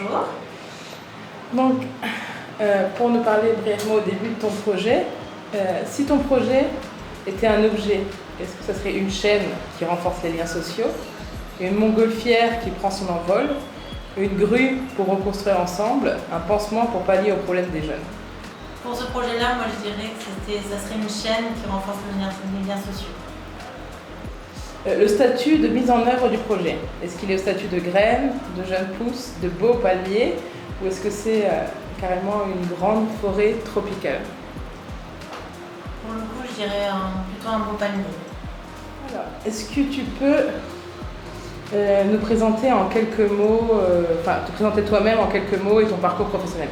Bonjour. Donc, pour nous parler brièvement au début de ton projet, si ton projet était un objet, est-ce que ça serait une chaîne qui renforce les liens sociaux, une montgolfière qui prend son envol, une grue pour reconstruire ensemble, un pansement pour pallier aux problèmes des jeunes? Pour ce projet-là, moi je dirais que ça serait une chaîne qui renforce les liens sociaux. Le statut de mise en œuvre du projet, est-ce qu'il est au statut de graine, de jeune pousse, de beau palmier, ou est-ce que c'est carrément une grande forêt tropicale? Pour le coup, je dirais plutôt un beau palmier. Alors, est-ce que tu peux nous présenter en quelques mots, te présenter toi-même en quelques mots et ton parcours professionnel?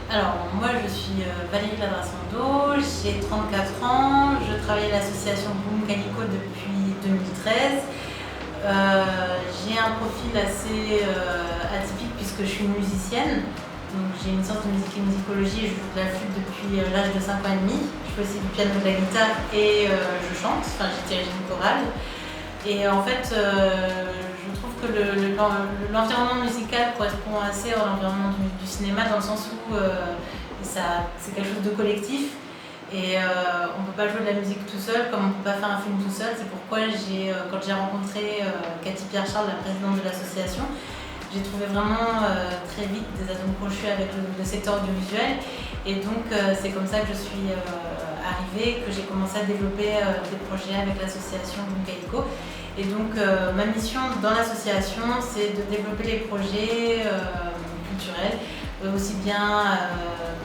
Alors, moi je suis Valérie Ladrasando, j'ai 34 ans, je travaille à l'association Boom Calico depuis 2013. J'ai un profil assez atypique puisque je suis musicienne. Donc j'ai une sorte de musique et musicologie et je joue de la flûte depuis l'âge de 5 ans et demi. Je fais aussi du piano, de la guitare et je chante, j'ai dirigé une chorale. Et en fait, je trouve que l'environnement musical correspond assez à l'environnement du cinéma dans le sens où c'est quelque chose de collectif. Et on ne peut pas jouer de la musique tout seul comme on ne peut pas faire un film tout seul. C'est pourquoi quand j'ai rencontré Cathy Pierre-Charles, la présidente de l'association, j'ai trouvé vraiment très vite des atomes crochus avec le secteur audiovisuel. Et donc c'est comme ça que je suis arrivée, que j'ai commencé à développer des projets avec l'association Boom Calico. Et donc ma mission dans l'association, c'est de développer les projets culturels, aussi bien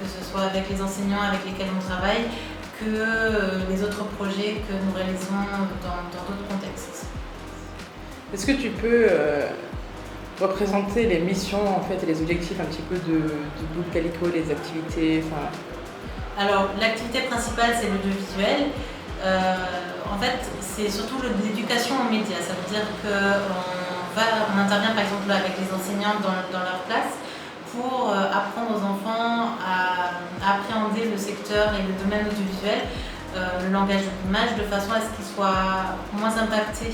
que ce soit avec les enseignants avec lesquels on travaille, que les autres projets que nous réalisons dans d'autres contextes. Est-ce que tu peux représenter les missions et les objectifs un petit peu de Boom Calico, les activités? Alors l'activité principale c'est l'audiovisuel. En fait c'est surtout l'éducation aux médias. Ça veut dire qu'on intervient par exemple avec les enseignants dans leur classe pour apprendre aux enfants à appréhender le secteur et le domaine audiovisuel, le langage de l'image, de façon à ce qu'ils soient moins impactés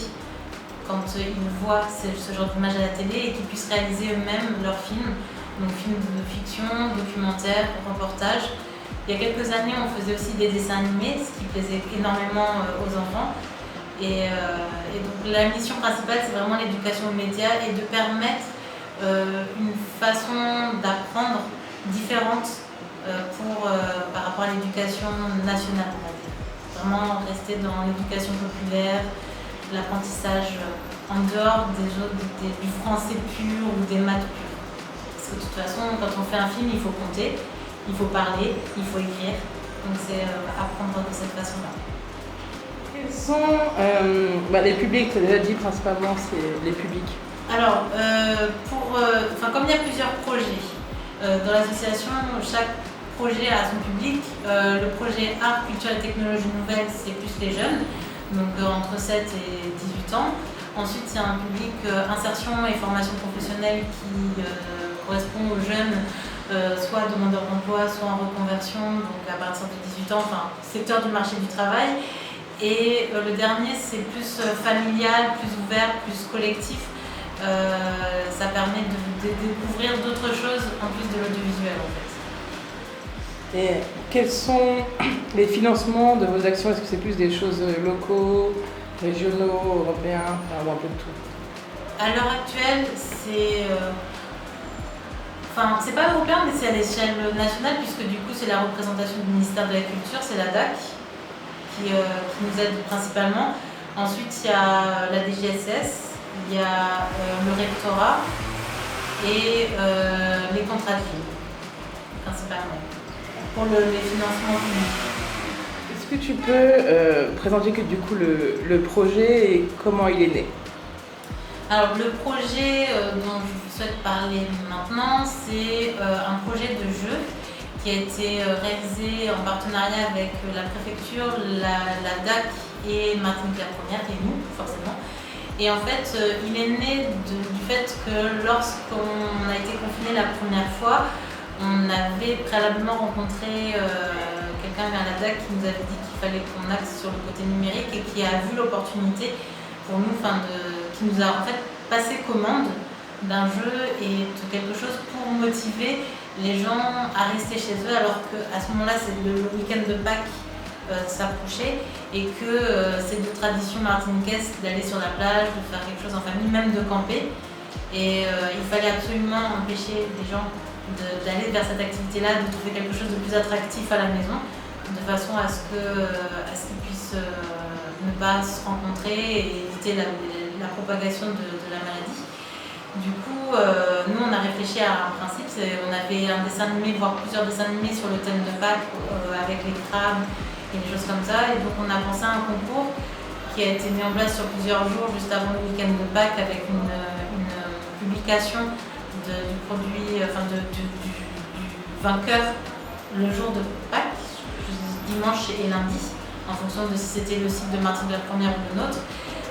quand ils voient ce genre d'image à la télé et qu'ils puissent réaliser eux-mêmes leurs films, donc films de fiction, documentaires, reportages. Il y a quelques années, on faisait aussi des dessins animés, ce qui plaisait énormément aux enfants. Et donc la mission principale, c'est vraiment l'éducation aux médias et de permettre une façon d'apprendre différente par rapport à l'éducation nationale, on va dire. Vraiment rester dans l'éducation populaire, l'apprentissage en dehors du français pur ou des maths pures. Parce que de toute façon, quand on fait un film, il faut compter, il faut parler, il faut écrire. Donc c'est apprendre de cette façon-là. Quels sont les publics? Tu as déjà dit principalement c'est les publics. Alors, comme il y a plusieurs projets dans l'association, chaque projet a son public. Le projet Art, Culture et Technologie Nouvelle, c'est plus les jeunes, donc entre 7 et 18 ans. Ensuite, il y a un public insertion et formation professionnelle qui correspond aux jeunes, soit demandeurs d'emploi, soit en reconversion, donc à partir de 18 ans, secteur du marché du travail. Et le dernier, c'est plus familial, plus ouvert, plus collectif. Ça permet de découvrir d'autres choses en plus de l'audiovisuel en fait. Et quels sont les financements de vos actions? Est-ce que c'est plus des choses locaux, régionaux, européens, ou un peu de tout? À l'heure actuelle, c'est pas européen, mais c'est à l'échelle nationale, puisque du coup c'est la représentation du ministère de la Culture, c'est la DAC qui nous aide principalement. Ensuite il y a la DGSS, il y a le rectorat et les contrats de ville, principalement, pour les financements publics. Est-ce que tu peux présenter du coup le projet et comment il est né? Alors le projet dont je souhaite parler maintenant, c'est un projet de jeu qui a été réalisé en partenariat avec la préfecture, la DAC et Martinique la Première, et nous forcément. Et en fait, il est né du fait que lorsqu'on a été confiné la première fois, on avait préalablement rencontré quelqu'un à la DAC qui nous avait dit qu'il fallait qu'on axe sur le côté numérique et qui a vu l'opportunité pour nous, qui nous a en fait passé commande d'un jeu et de quelque chose pour motiver les gens à rester chez eux, alors qu'à ce moment-là, c'est le week-end de Pâques s'approchait et que c'est de tradition martiniquaise d'aller sur la plage, de faire quelque chose en famille, même de camper. Et il fallait absolument empêcher les gens d'aller vers cette activité-là, de trouver quelque chose de plus attractif à la maison, de façon à ce qu'ils puissent ne pas se rencontrer et éviter la propagation de la maladie. Du coup, nous on a réfléchi à un principe, on avait un dessin animé, voire plusieurs dessins animés sur le thème de Pâques avec les crabes et des choses comme ça. Et donc on a pensé à un concours qui a été mis en place sur plusieurs jours juste avant le week-end de Pâques avec une publication du produit, du vainqueur le jour de Pâques, dimanche et lundi, en fonction de si c'était le site de Martine de la Première ou le nôtre,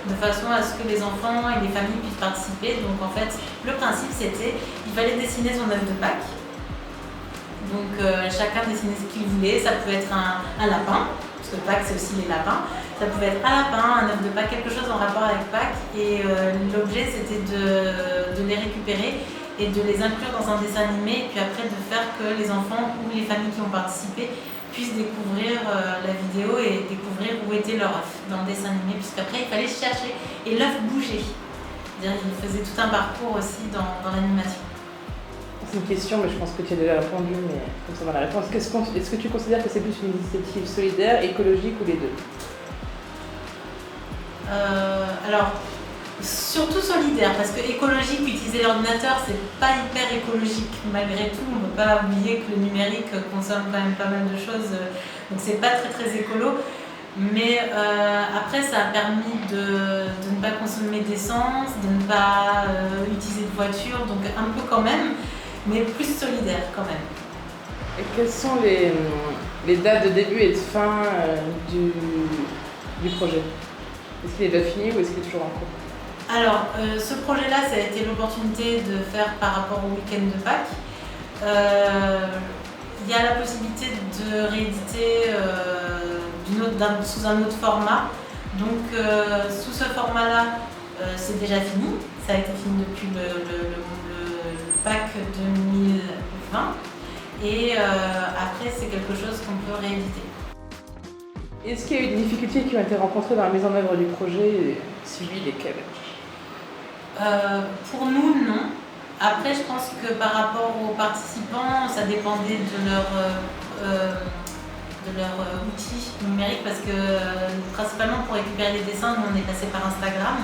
de façon à ce que les enfants et les familles puissent participer. Donc en fait, le principe c'était, il fallait dessiner son œuf de Pâques. Donc chacun dessinait ce qu'il voulait, ça pouvait être un lapin, parce que Pâques c'est aussi les lapins, ça pouvait être un lapin, un œuf de Pâques, quelque chose en rapport avec Pâques, et l'objet c'était de les récupérer et de les inclure dans un dessin animé, et puis après de faire que les enfants ou les familles qui ont participé puissent découvrir la vidéo et découvrir où était leur œuf dans le dessin animé, puisqu'après il fallait chercher et l'œuf bougeait. C'est-à-dire qu'il faisait tout un parcours aussi dans l'animation. C'est une question, mais je pense que tu as déjà répondu, mais comme ça va la réponse. Est-ce que tu considères que c'est plus une initiative solidaire, écologique ou les deux? Alors, surtout solidaire, parce que écologique, utiliser l'ordinateur, c'est pas hyper écologique malgré tout. On ne peut pas oublier que le numérique consomme quand même pas mal de choses, donc c'est pas très très écolo. Mais après, ça a permis de ne pas consommer d'essence, de ne pas utiliser de voiture, donc un peu quand même, mais plus solidaire quand même. Et quelles sont les dates de début et de fin du projet? Est-ce qu'il est déjà fini ou est-ce qu'il est toujours en cours? Alors, ce projet-là, ça a été l'opportunité de faire par rapport au week-end de Pâques. Il y a la possibilité de rééditer sous un autre format. Donc, sous ce format-là, c'est déjà fini. Ça a été fini depuis le Pâques 2020. Et après, c'est quelque chose qu'on peut rééditer. Est-ce qu'il y a eu des difficultés qui ont été rencontrées dans la mise en œuvre du projet, et si oui, lesquelles? Pour nous, non. Après, je pense que par rapport aux participants, ça dépendait de leur outil numérique, parce que principalement pour récupérer les dessins, nous on est passé par Instagram.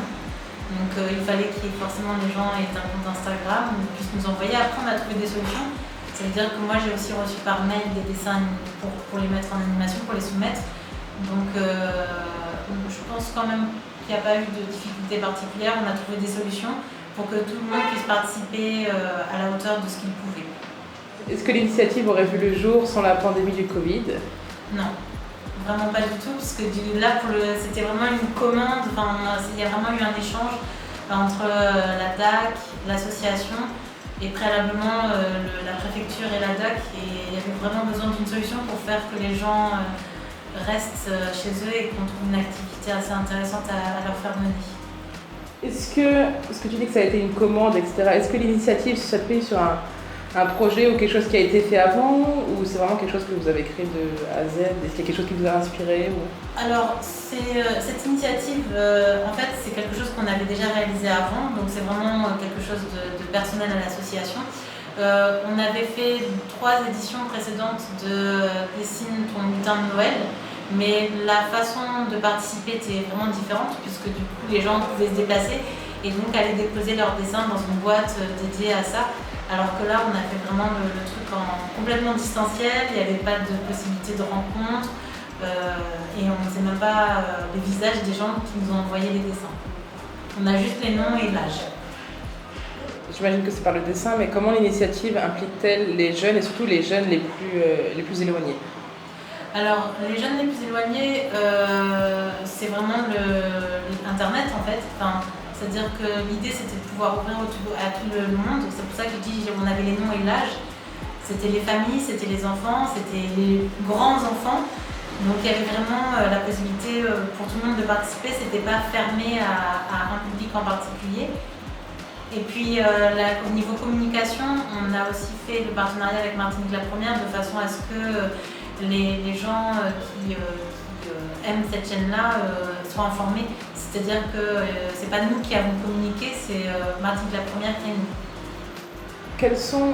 Donc il fallait qu'il y ait forcément des gens aient un compte Instagram, ils puissent nous envoyer. Après, on a trouvé des solutions. Ça veut dire que moi, j'ai aussi reçu par mail des dessins pour les mettre en animation, pour les soumettre. Donc je pense quand même qu'il n'y a pas eu de difficultés particulières. On a trouvé des solutions pour que tout le monde puisse participer à la hauteur de ce qu'il pouvait. Est-ce que l'initiative aurait vu le jour sans la pandémie du Covid? Non, vraiment pas du tout, parce que là, c'était vraiment une commande. Il y a vraiment eu un échange entre la DAC, l'association et préalablement la préfecture et la DAC. Et il y avait vraiment besoin d'une solution pour faire que les gens restent chez eux et qu'on trouve une activité assez intéressante à leur faire mener. Est-ce que tu dis que ça a été une commande, etc. Est-ce que l'initiative s'appuie sur un projet ou quelque chose qui a été fait avant, ou c'est vraiment quelque chose que vous avez créé de A à Z? Est-ce qu'il y a quelque chose qui vous a inspiré Alors, cette initiative, en fait, c'est quelque chose qu'on avait déjà réalisé avant, donc c'est vraiment quelque chose de personnel à l'association. On avait fait 3 éditions précédentes de Dessine ton lutin de Noël, mais la façon de participer était vraiment différente, puisque du coup les gens pouvaient se déplacer et donc aller déposer leurs dessins dans une boîte dédiée à ça, alors que là on a fait vraiment le truc complètement distanciel, il n'y avait pas de possibilité de rencontre et on ne sait même pas les visages des gens qui nous ont envoyé les dessins. On a juste les noms et l'âge. J'imagine que c'est par le dessin, mais comment l'initiative implique-t-elle les jeunes et surtout les jeunes les plus éloignés? Alors, les jeunes les plus éloignés, c'est vraiment Internet en fait. C'est-à-dire que l'idée c'était de pouvoir ouvrir à tout le monde. C'est pour ça que je dis on avait les noms et l'âge. C'était les familles, c'était les enfants, c'était les grands-enfants. Donc il y avait vraiment la possibilité pour tout le monde de participer. C'était pas fermé à un public en particulier. Et puis au niveau communication, on a aussi fait le partenariat avec Martinique la Première de façon à ce que les gens qui aiment cette chaîne-là soient informés. C'est-à-dire que c'est pas nous qui avons communiqué, c'est Martinique la Première qui a mis. Quels sont,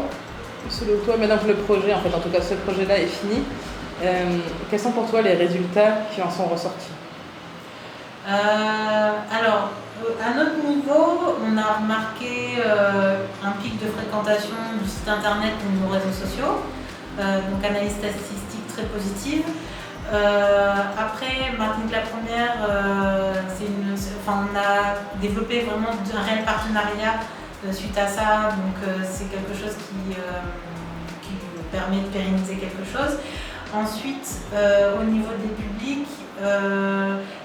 selon toi, maintenant que le projet, en tout cas ce projet-là est fini, quels sont pour toi les résultats qui en sont ressortis? Alors, à notre niveau, on a remarqué un pic de fréquentation du site internet et de nos réseaux sociaux, donc analyse statistique très positive. Après, Martinique la Première, on a développé vraiment un réel partenariat suite à ça, donc c'est quelque chose qui permet de pérenniser quelque chose. Ensuite, au niveau des publics,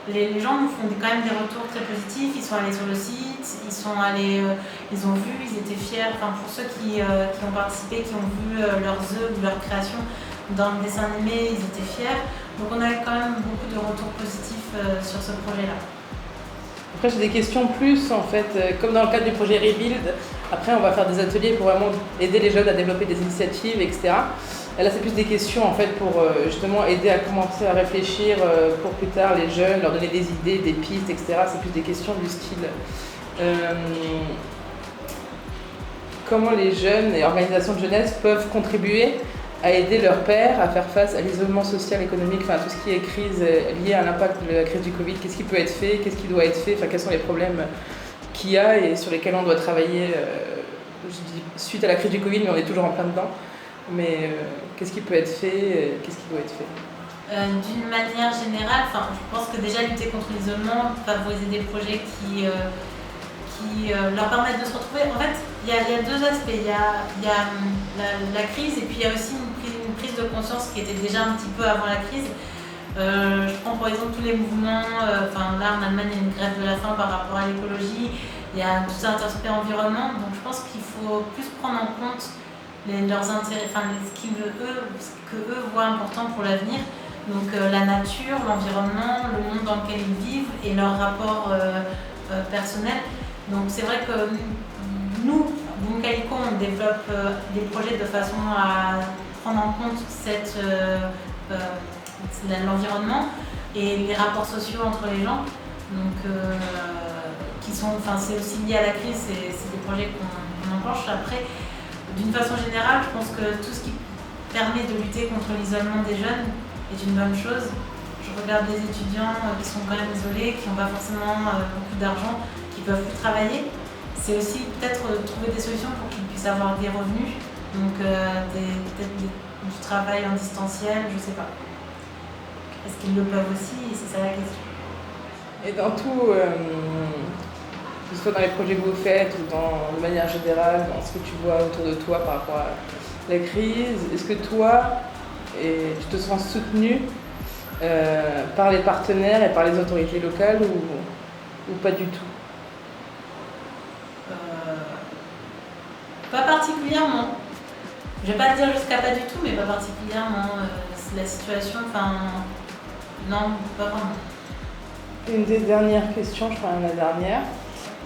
les gens nous font quand même des retours très positifs. Ils sont allés sur le site, ils ont vu, ils étaient fiers. Enfin, pour ceux qui ont participé, qui ont vu leurs œuvres ou leurs créations dans le dessin animé, ils étaient fiers. Donc on a quand même beaucoup de retours positifs sur ce projet-là. Après, j'ai des questions plus, comme dans le cadre du projet Rebuild. Après, on va faire des ateliers pour vraiment aider les jeunes à développer des initiatives, etc. Et là, c'est plus des questions pour justement aider à commencer à réfléchir pour plus tard les jeunes, leur donner des idées, des pistes, etc. C'est plus des questions du style comment les jeunes et organisations de jeunesse peuvent contribuer à aider leurs pairs à faire face à l'isolement social, économique, tout ce qui est crise liée à l'impact de la crise du Covid. Qu'est-ce qui peut être fait, qu'est-ce qui doit être fait, quels sont les problèmes qu'il y a et sur lesquels on doit travailler suite à la crise du Covid, mais on est toujours en plein dedans. Mais qu'est-ce qui peut être fait, qu'est-ce qui doit être fait? D'une manière générale, je pense que déjà lutter contre l'isolement, favoriser des projets qui leur permettent de se retrouver. En fait, il y a deux aspects. Il y a la crise et puis il y a aussi une prise de conscience qui était déjà un petit peu avant la crise. Je prends par exemple tous les mouvements, là en Allemagne il y a une grève de la faim par rapport à l'écologie, il y a tout cet aspect environnement, donc je pense qu'il faut plus prendre en compte leurs intérêts, ce que eux voient important pour l'avenir, donc la nature, l'environnement, le monde dans lequel ils vivent et leur rapport personnel. Donc c'est vrai que nous, Boom Calico, on développe des projets de façon à prendre en compte l'environnement et les rapports sociaux entre les gens. Donc c'est aussi lié à la crise, c'est des projets qu'on enclenche. Après, d'une façon générale, je pense que tout ce qui permet de lutter contre l'isolement des jeunes est une bonne chose. Je regarde des étudiants qui sont quand même isolés, qui n'ont pas forcément beaucoup d'argent, qui ne peuvent plus travailler. C'est aussi peut-être trouver des solutions pour qu'ils puissent avoir des revenus, donc peut-être du travail en distanciel, je ne sais pas. Est-ce qu'ils le peuvent aussi? C'est ça la question. Et dans tout, que ce soit dans les projets que vous faites ou de manière générale, dans ce que tu vois autour de toi par rapport à la crise, est-ce que toi, tu te sens soutenu par les partenaires et par les autorités locales ou pas du tout? Pas particulièrement. Je vais pas te dire jusqu'à pas du tout, mais pas particulièrement. La situation, non, pas vraiment. Une des dernières questions, je crois la dernière.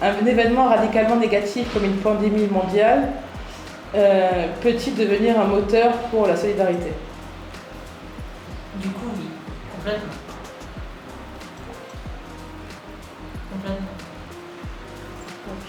Un événement radicalement négatif comme une pandémie mondiale peut-il devenir un moteur pour la solidarité? Du coup, oui, complètement. Complètement. Ok.